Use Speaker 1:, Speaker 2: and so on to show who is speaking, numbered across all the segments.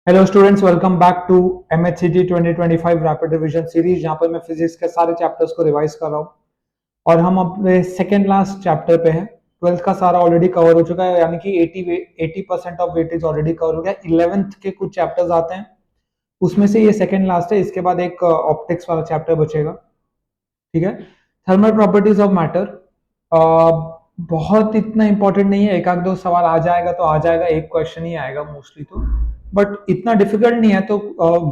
Speaker 1: Hello students, welcome back to MHCG 2025 rapid revision series. जहाँ पर मैं फिजिक्स के सारे चैप्टर्स को रिवाइज कर रहा हूँ और हम अपने सेकेंड लास्ट चैप्टर पे हैं। ट्वेल्थ का सारा ऑलरेडी कवर हो चुका है, यानी कि 80% ऑफ वेटेज ऑलरेडी कवर हो गया। 11th के कुछ चैप्टर्स आते हैं, उसमें से ये सेकेंड लास्ट है। इसके बाद एक ऑप्टिक्स वाला चैप्टर बचेगा, ठीक है। थर्मल प्रॉपर्टीज ऑफ मैटर बहुत इतना इंपॉर्टेंट नहीं है, एक आध दो सवाल आ जाएगा तो आ जाएगा, एक क्वेश्चन ही आएगा मोस्टली तो, बट इतना डिफिकल्ट नहीं है। तो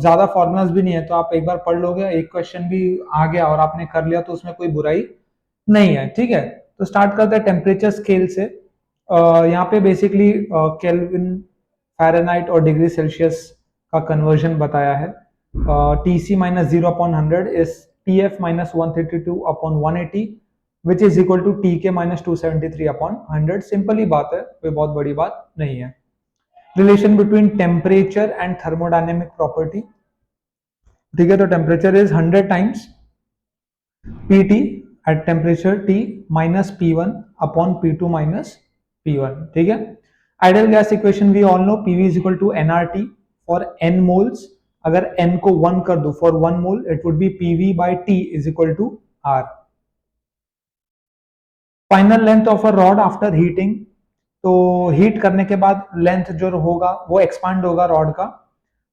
Speaker 1: ज्यादा फॉर्मुलाज भी नहीं है, तो आप एक बार पढ़ लोगे, एक क्वेश्चन भी आ गया और आपने कर लिया तो उसमें कोई बुराई नहीं है, ठीक है। तो स्टार्ट करते हैं टेम्परेचर स्केल से। यहाँ पे बेसिकली केल्विन, फ़ारेनहाइट और डिग्री सेल्सियस का कन्वर्जन बताया है। TC minus 0/100 is TF minus 132/180 which is equal to TK minus 273/100। Simple ही बात है, कोई बहुत बड़ी बात नहीं है। Relation between temperature and thermodynamic property, ठीक है। तो temperature is 100 times PT at temperature T minus P1 upon P2 minus P1, ठीक है। Ideal gas equation we all know, PV is equal to nRT for n moles। अगर n को 1 कर दो for 1 mole, it would be PV by T is equal to R। Final length of a rod after heating, तो heat करने के बाद length जो होगा वो एक्सपांड होगा रॉड का,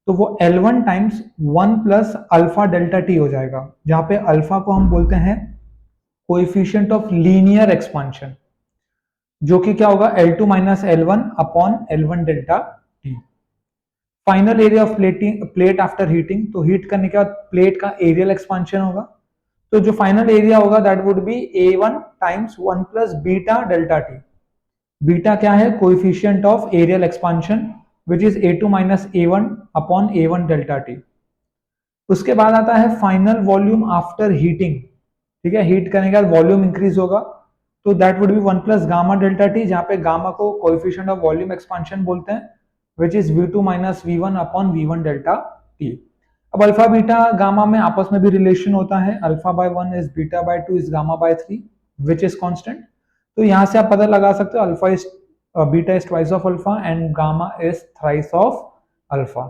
Speaker 1: तो वो L1 times 1 plus alpha delta T हो जाएगा, जहां पे अल्फा को हम बोलते हैं कोएफिशिएंट ऑफ लीनियर एक्सपांशन, जो कि क्या होगा L2 minus L1 upon L1 delta T. Final area of plate after heating, तो हीट करने के बाद प्लेट का एरियल एक्सपांशन होगा, तो जो फाइनल एरिया होगा that would be A1 times 1 plus beta delta t. Beta क्या है? Coefficient of areal expansion which is A2 minus A1 upon A1 delta t. उसके बाद आता है फाइनल वॉल्यूम आफ्टर हीटिंग, ठीक है। हीट करने के बाद वॉल्यूम इंक्रीज होगा, तो that would B 1 plus gamma delta T, जहां पे गामा को कोएफिशिएंट ऑफ वॉल्यूम एक्सपांशन बोलते हैं, which is V2 minus V1 upon V1 delta t. अब अल्फा बीटा गामा में आपस में भी रिलेशन होता है, alpha by 1 is beta by 2 is gamma by 3 which is constant. तो यहां से आप पता लगा सकते हो alpha is beta is twice of alpha and gamma is thrice of alpha.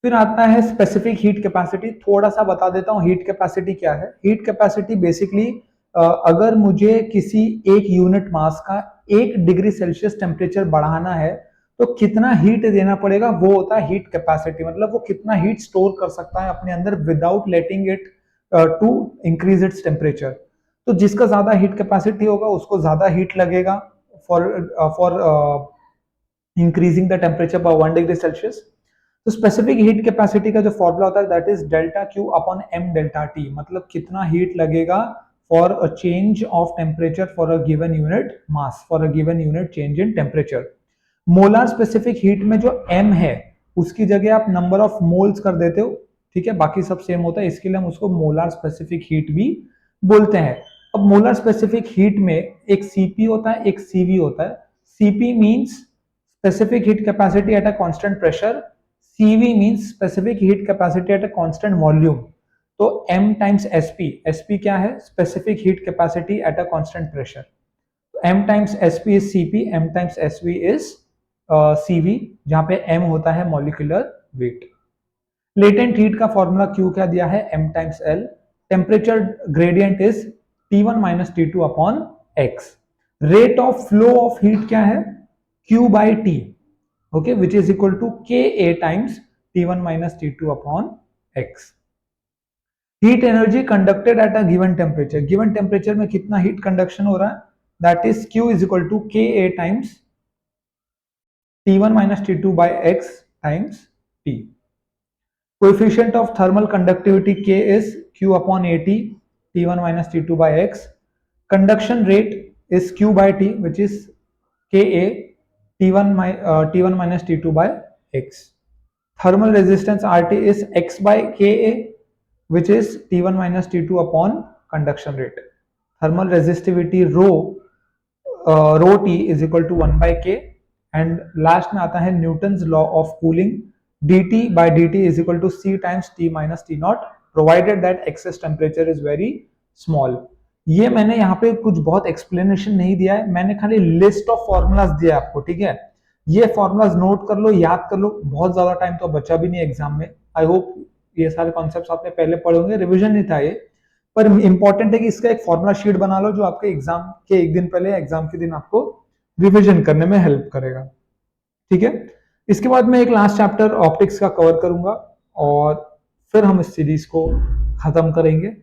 Speaker 1: फिर आता है स्पेसिफिक हीट कैपेसिटी। थोड़ा सा बता देता हूँ हीट कैपेसिटी क्या है। हीट कैपेसिटी बेसिकली अगर मुझे किसी एक यूनिट मास का 1 डिग्री सेल्सियस टेम्परेचर बढ़ाना है तो कितना हीट देना पड़ेगा, वो होता है हीट कैपेसिटी। मतलब वो कितना हीट स्टोर कर सकता है अपने अंदर without letting it to increase its temperature. तो जिसका ज्यादा हीट कैपेसिटी होगा उसको ज्यादा हीट लगेगा for increasing the temperature by 1 degree Celsius. तो स्पेसिफिक हीट कैपेसिटी का जो फॉर्मूला होता है that is delta q upon m delta t, मतलब कितना हीट लगेगा for a change of temperature for a given unit mass, for a given unit change in temperature. Molar specific heat में जो m है उसकी जगह आप नंबर ऑफ मोल्स कर देते हो, ठीक है। बाकी सब सेम होता है, इसके लिए हम उसको मोलर स्पेसिफिक हीट भी बोलते हैं। अब मोलर स्पेसिफिक हीट में एक Cp होता है, एक Cv होता है। Cp means specific heat capacity at a constant pressure, Cv means specific heat capacity at a constant volume. तो m टाइम्स Sp, Sp क्या है? Specific heat capacity at a constant pressure. m times Sp is Cp, m times Sv is Cv, जहां पे m होता है molecular weight. Latent heat का formula Q क्या दिया है? m times L। Temperature gradient is T1 minus T2 upon x। Rate of flow of heat क्या है? Q by T, okay, which is equal to Ka times T1 minus T2 upon x। Heat energy conducted at a given temperature, given temperature में कितना heat conduction हो रहा है, that is Q is equal to Ka times T1 minus T2 by x times T। Coefficient of thermal conductivity K is Q upon AT, T1 minus T2 by x। Conduction rate is Q by T which is Ka T1 minus T2 by x। Thermal resistance RT is x by Ka which is T1 minus T2 upon conduction rate। Thermal resistivity rho T is equal to 1 by K। And last में आता है Newton's law of cooling, dt by dt is equal to C times T minus T naught provided that excess temperature is very small। ये मैंने यहाँ पे कुछ बहुत explanation नहीं दिया है, मैंने खाली लिस्ट ऑफ फॉर्मूलाज दिया आपको, ठीक है। ये फॉर्मूलाज नोट कर लो, याद कर लो, बहुत ज्यादा टाइम तो बचा भी नहीं एग्जाम में। आई होप ये सारे कॉन्सेप्ट्स आपने पहले पढ़े होंगे, रिवीजन नहीं था ये, पर इंपॉर्टेंट है कि इसका एक फॉर्मूला शीट बना लो जो आपके एग्जाम के एक दिन पहले एग्जाम के दिन आपको रिवीजन करने में हेल्प करेगा। ठीक है, इसके बाद मैं एक लास्ट चैप्टर ऑप्टिक्स का कवर करूंगा और फिर हम इस सीरीज को खत्म करेंगे।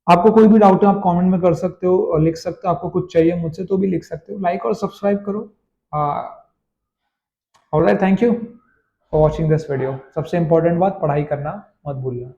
Speaker 1: आपको कोई भी डाउट है आप कमेंट में कर सकते हो और लिख सकते हो, आपको कुछ चाहिए मुझसे तो भी लिख सकते हो। लाइक और सब्सक्राइब करो। Alright, thank you for watching this video. सबसे इंपॉर्टेंट बात, पढ़ाई करना मत भूलना।